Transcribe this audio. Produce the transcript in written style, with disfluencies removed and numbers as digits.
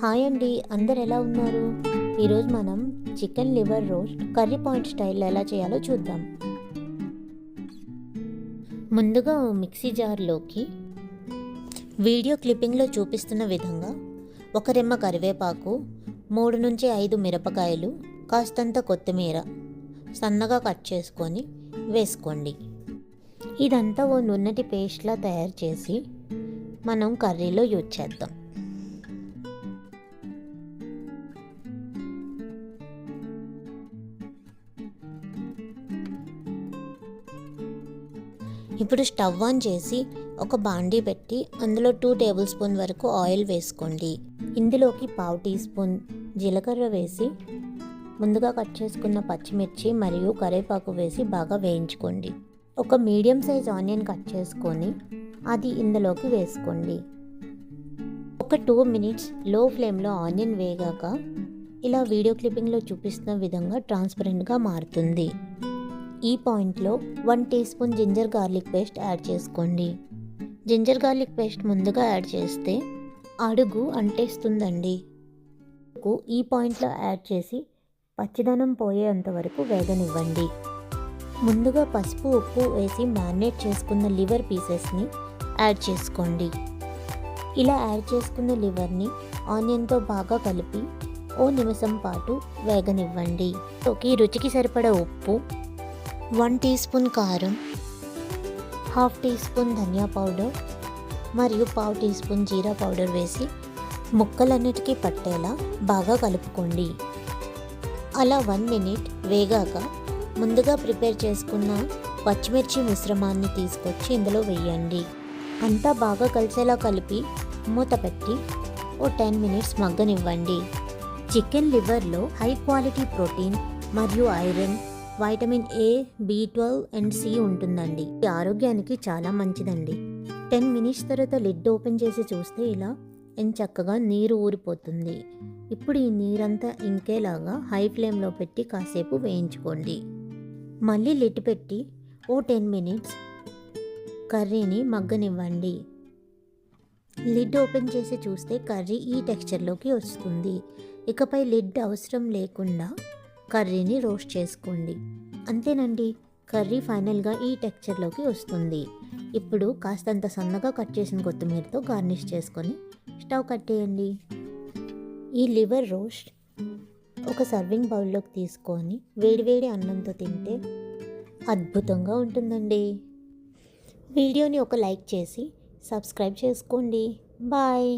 Hi అండి, అందరు ఎలా ఉన్నారు? ఈరోజు మనం chicken liver roast curry point style ఎలా చేయాలో చూద్దాం. ముందుగా మిక్సీ జార్లోకి వీడియో క్లిప్పింగ్లో చూపిస్తున్న విధంగా ఒక రెమ్మ కరివేపాకు, 3 నుంచి 5 మిరపకాయలు, కాస్తంత కొత్తిమీర సన్నగా కట్ చేసుకొని వేసుకోండి. ఇదంతా ఓ నున్నటి పేస్ట్లా తయారు చేసి మనం కర్రీలో యూజ్ చేద్దాం. ఇప్పుడు స్టవ్ ఆన్ చేసి ఒక బాండీ పెట్టి అందులో 2 టేబుల్ స్పూన్ వరకు ఆయిల్ వేసుకోండి. ఇందులోకి 1/2 టీ స్పూన్ జీలకర్ర వేసి ముందుగా కట్ చేసుకున్న పచ్చిమిర్చి మరియు కరివేపాకు వేసి బాగా వేయించుకోండి. ఒక మీడియం సైజ్ ఆనియన్ కట్ చేసుకొని అది ఇందులోకి వేసుకోండి. ఒక 2 మినిట్స్ లో ఫ్లేమ్లో ఆనియన్ వేగాక ఇలా వీడియో క్లిప్పింగ్లో చూపిస్తున్న విధంగా ట్రాన్స్పరెంట్గా మారుతుంది. ఈ పాయింట్లో 1 teaspoon ginger garlic paste add చేసుకోండి. జింజర్ గార్లిక్ పేస్ట్ ముందుగా యాడ్ చేస్తే అడుగు అంటేస్తుందండి. ఈ పాయింట్లో యాడ్ చేసి పచ్చిదనం పోయేంత వరకు వేగనివ్వండి. ముందుగా పసుపు, ఉప్పు వేసి మ్యారినేట్ చేసుకున్న లివర్ పీసెస్ని యాడ్ చేసుకోండి. ఇలా యాడ్ చేసుకున్న లివర్ని ఆనియన్తో బాగా కలిపి ఓ నిమిషం పాటు వేగనివ్వండి. రుచికి సరిపడా ఉప్పు, 1 టీ స్పూన్ కారం, 1/2 టీ స్పూన్ ధనియా పౌడర్ మరియు 1/2 టీ స్పూన్ జీరా పౌడర్ వేసి ముక్కలన్నిటికీ పట్టేలా బాగా కలుపుకోండి. అలా 1 మినిట్ వేగాక ముందుగా ప్రిపేర్ చేసుకున్న పచ్చిమిర్చి మిశ్రమాన్ని తీసుకొచ్చి ఇందులో వేయండి. అంతా బాగా కలిసేలా కలిపి మూత పెట్టి ఓ 10 మినిట్స్ మగ్గనివ్వండి. చికెన్ లివర్లో హై క్వాలిటీ ప్రోటీన్ మరియు iron, vitamin A, B12 and C ఉంటుందండి. ఇది ఆరోగ్యానికి చాలా మంచిదండి. 10 మినిట్స్ తర్వాత లిడ్ ఓపెన్ చేసి చూస్తే ఇలా చక్కగా నీరు ఊరిపోతుంది. ఇప్పుడు ఈ నీరంతా ఇంకేలాగా హై ఫ్లేమ్లో పెట్టి కాసేపు వేయించుకోండి. మళ్ళీ లిడ్ పెట్టి ఓ 10 మినిట్స్ కర్రీని మగ్గనివ్వండి. లిడ్ ఓపెన్ చేసి చూస్తే కర్రీ ఈ టెక్స్చర్లోకి వస్తుంది. ఇకపై లిడ్ అవసరం లేకుండా కర్రీని రోస్ట్ చేసుకోండి. అంతేనండి, కర్రీ ఫైనల్గా ఈ టెక్స్చర్లోకి వస్తుంది. ఇప్పుడు కాస్తంత సన్నగా కట్ చేసిన కొత్తిమీరతో గార్నిష్ చేసుకొని స్టవ్ కట్టేయండి. ఈ లివర్ రోస్ట్ ఒక సర్వింగ్ బౌల్లోకి తీసుకొని వేడివేడి అన్నంతో తింటే అద్భుతంగా ఉంటుందండి. వీడియోని ఒక లైక్ చేసి సబ్స్క్రైబ్ చేసుకోండి. బాయ్.